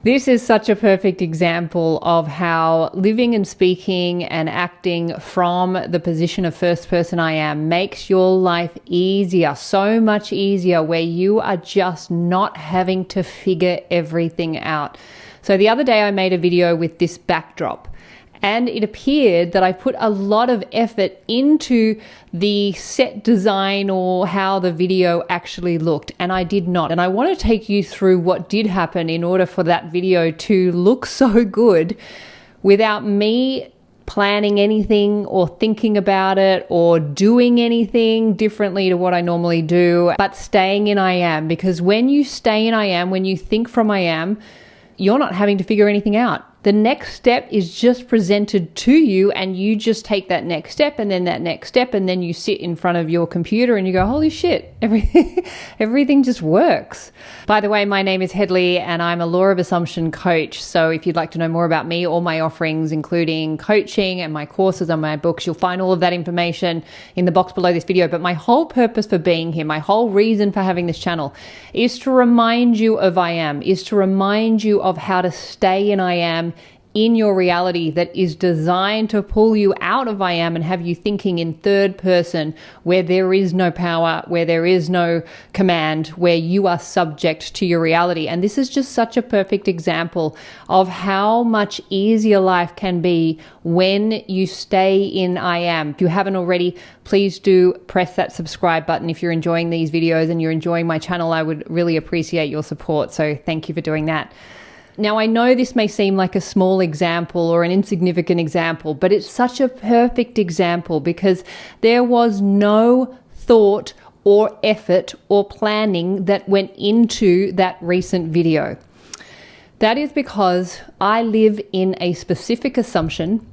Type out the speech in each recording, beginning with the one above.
This is such a perfect example of how living and speaking and acting from the position of first person I am makes your life easier, so much easier, where you are just not having to figure everything out. So the other day I made a video with this backdrop, and it appeared that I put a lot of effort into the set design or how the video actually looked, and I did not. And I want to take you through what did happen in order for that video to look so good without me planning anything or thinking about it or doing anything differently to what I normally do, but staying in I am. Because when you stay in I am, when you think from I am, you're not having to figure anything out. The next step is just presented to you, and you just take that next step, and then you sit in front of your computer and you go, holy shit, everything just works. By the way, my name is Hedley and I'm a Law of Assumption coach. So if you'd like to know more about me or my offerings, including coaching and my courses and my books, you'll find all of that information in the box below this video. But my whole purpose for being here, my whole reason for having this channel, is to remind you of I am, is to remind you of how to stay in I am, in your reality that is designed to pull you out of I am and have you thinking in third person, where there is no power, where there is no command, where you are subject to your reality. And this is just such a perfect example of how much easier life can be when you stay in I am. If you haven't already, please do press that subscribe button. If you're enjoying these videos and you're enjoying my channel, I would really appreciate your support. So thank you for doing that. Now, I know this may seem like a small example or an insignificant example, but it's such a perfect example because there was no thought or effort or planning that went into that recent video. That is because I live in a specific assumption,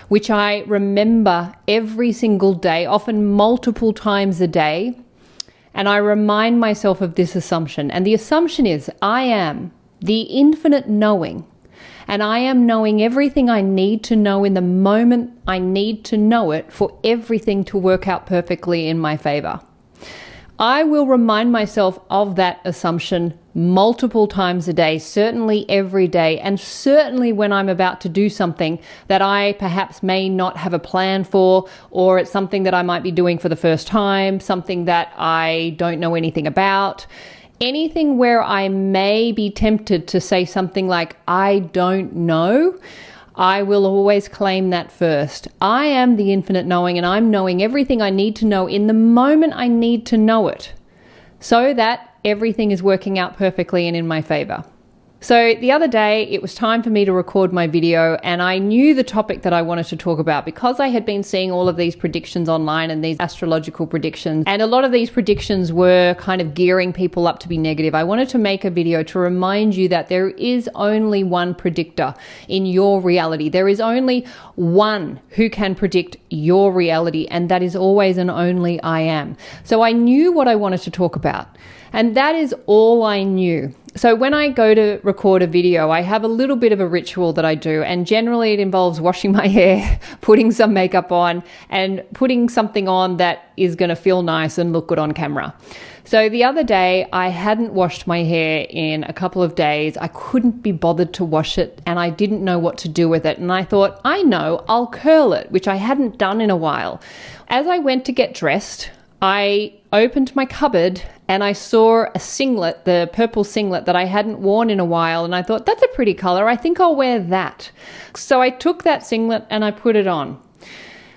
which I remember every single day, often multiple times a day, and I remind myself of this assumption. And the assumption is I am the infinite knowing, and I am knowing everything I need to know in the moment I need to know it for everything to work out perfectly in my favor. I will remind myself of that assumption multiple times a day, certainly every day, and certainly when I'm about to do something that I perhaps may not have a plan for, or it's something that I might be doing for the first time, something that I don't know anything about. Anything where I may be tempted to say something like, I don't know, I will always claim that first. I am the infinite knowing, and I'm knowing everything I need to know in the moment I need to know it, so that everything is working out perfectly and in my favor. So the other day, it was time for me to record my video, and I knew the topic that I wanted to talk about because I had been seeing all of these predictions online and these astrological predictions, and a lot of these predictions were kind of gearing people up to be negative. I wanted to make a video to remind you that there is only one predictor in your reality. There is only one who can predict your reality, and that is always and only I am. So I knew what I wanted to talk about, and that is all I knew. So when I go to record a video, I have a little bit of a ritual that I do, and generally it involves washing my hair, putting some makeup on, and putting something on that is going to feel nice and look good on camera. So the other day, I hadn't washed my hair in a couple of days. I couldn't be bothered to wash it, and I didn't know what to do with it. And I thought, I know, I'll curl it, which I hadn't done in a while. As I went to get dressed, I opened my cupboard and I saw a singlet, the purple singlet that I hadn't worn in a while, and I thought, that's a pretty color, I think I'll wear that. So I took that singlet and I put it on.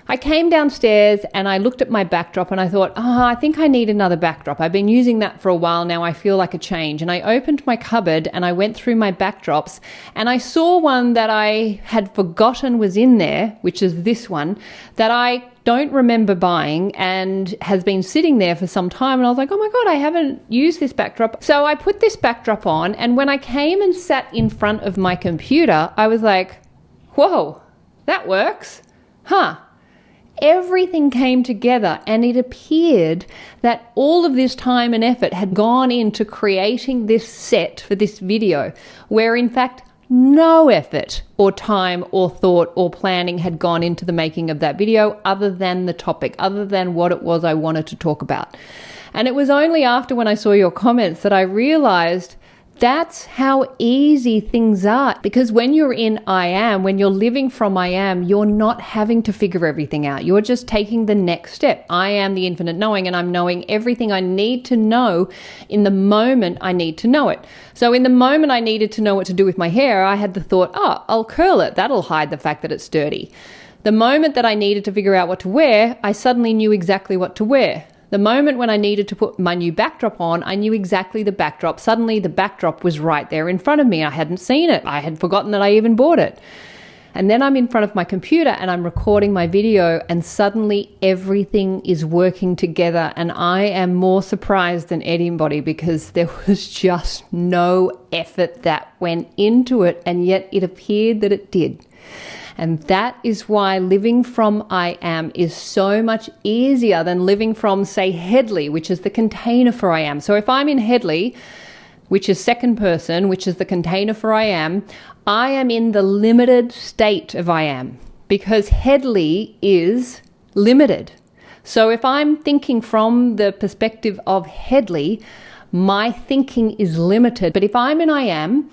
I came downstairs and I looked at my backdrop and I thought, I think I need another backdrop. I've been using that for a while now. I feel like a change. And I opened my cupboard and I went through my backdrops and I saw one that I had forgotten was in there, which is this one, that I don't remember buying and has been sitting there for some time. And I was like, oh my God, I haven't used this backdrop. So I put this backdrop on, and when I came and sat in front of my computer, I was like, whoa, that works. Everything came together, and it appeared that all of this time and effort had gone into creating this set for this video, where in fact no effort or time or thought or planning had gone into the making of that video, other than the topic, other than what it was I wanted to talk about. And it was only after when I saw your comments that I realized That's how easy things are. Because when you're in I am, when you're living from I am, you're not having to figure everything out. You're just taking the next step. I am the infinite knowing, and I'm knowing everything I need to know in the moment I need to know it. So in the moment I needed to know what to do with my hair, I had the thought, oh, I'll curl it. That'll hide the fact that it's dirty. The moment that I needed to figure out what to wear, I suddenly knew exactly what to wear. The moment when I needed to put my new backdrop on, I knew exactly the backdrop. Suddenly the backdrop was right there in front of me. I hadn't seen it. I had forgotten that I even bought it. And then I'm in front of my computer and I'm recording my video, and suddenly everything is working together, and I am more surprised than anybody because there was just no effort that went into it, and yet it appeared that it did. And that is why living from I am is so much easier than living from, say, Headley, which is the container for I am. So if I'm in Headley, which is second person, which is the container for I am in the limited state of I am, because Headley is limited. So if I'm thinking from the perspective of Headley, my thinking is limited. But if I'm in I am,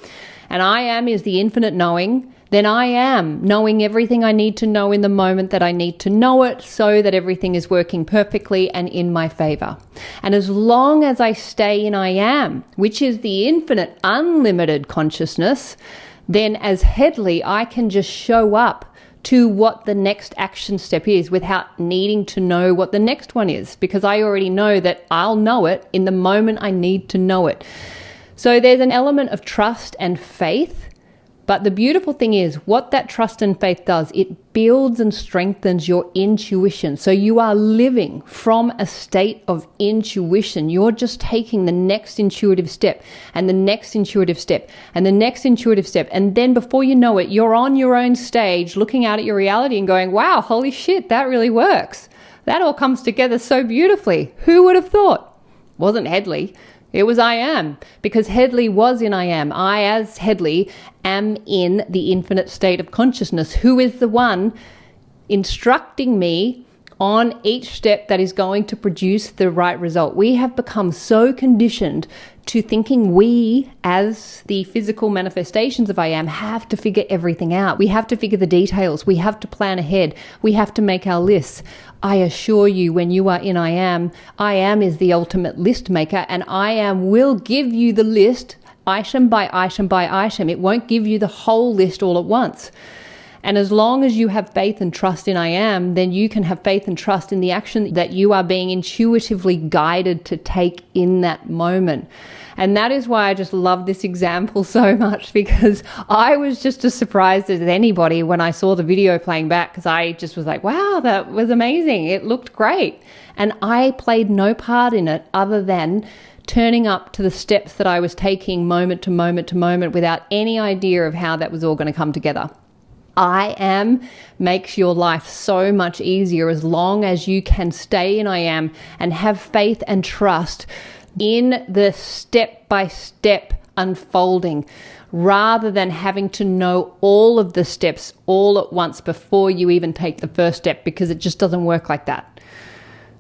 and I am is the infinite knowing, then I am knowing everything I need to know in the moment that I need to know it, so that everything is working perfectly and in my favor. And as long as I stay in I am, which is the infinite unlimited consciousness, then as Headley, I can just show up to what the next action step is without needing to know what the next one is, because I already know that I'll know it in the moment I need to know it. So there's an element of trust and faith. But the beautiful thing is, what that trust and faith does, it builds and strengthens your intuition. So you are living from a state of intuition. You're just taking the next intuitive step and the next intuitive step and the next intuitive step. And then before you know it, you're on your own stage looking out at your reality and going, wow, holy shit, that really works. That all comes together so beautifully. Who would have thought? Wasn't Headley. It was I am, because Headley was in I am. I, as Headley, am in the infinite state of consciousness, who is the one instructing me on each step that is going to produce the right result. We have become so conditioned to thinking we, as the physical manifestations of I am, have to figure everything out. We have to figure the details. We have to plan ahead. We have to make our lists. I assure you, when you are in I am is the ultimate list maker, and I am will give you the list item by item by item. It won't give you the whole list all at once. And as long as you have faith and trust in I am, then you can have faith and trust in the action that you are being intuitively guided to take in that moment. And that is why I just love this example so much, because I was just as surprised as anybody when I saw the video playing back, because I just was like, wow, that was amazing. It looked great. And I played no part in it other than turning up to the steps that I was taking moment to moment to moment without any idea of how that was all going to come together. I am makes your life so much easier as long as you can stay in I am and have faith and trust in the step-by-step unfolding, rather than having to know all of the steps all at once before you even take the first step, because it just doesn't work like that.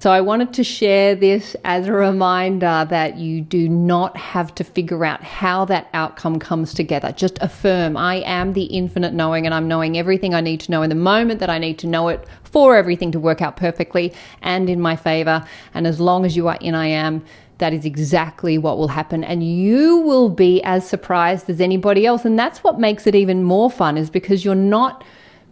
So I wanted to share this as a reminder that you do not have to figure out how that outcome comes together. Just affirm, I am the infinite knowing, and I'm knowing everything I need to know in the moment that I need to know it for everything to work out perfectly and in my favor. And as long as you are in I am, that is exactly what will happen, and you will be as surprised as anybody else. And that's what makes it even more fun, is because you're not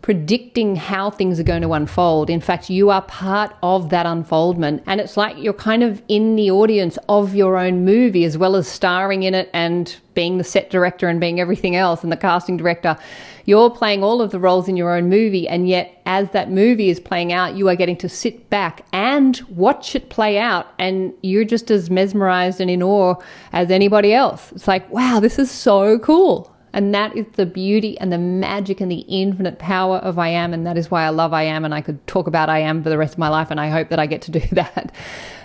predicting how things are going to unfold. In fact, you are part of that unfoldment, and it's like you're kind of in the audience of your own movie, as well as starring in it and being the set director and being everything else and the casting director. You're playing all of the roles in your own movie, and yet as that movie is playing out, you are getting to sit back and watch it play out, and you're just as mesmerized and in awe as anybody else. It's like, wow, this is so cool. And that is the beauty and the magic and the infinite power of I am. And that is why I love I am. And I could talk about I am for the rest of my life. And I hope that I get to do that.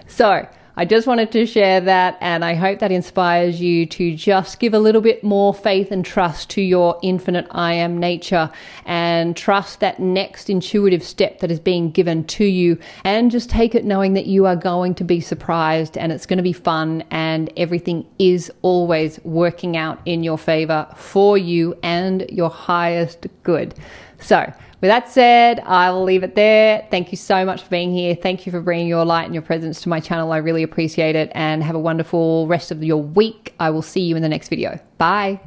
So I just wanted to share that, and I hope that inspires you to just give a little bit more faith and trust to your infinite I am nature, and trust that next intuitive step that is being given to you, and just take it knowing that you are going to be surprised and it's going to be fun, and everything is always working out in your favor for you and your highest good. So with that said, I will leave it there. Thank you so much for being here. Thank you for bringing your light and your presence to my channel. I really appreciate it, and have a wonderful rest of your week. I will see you in the next video. Bye.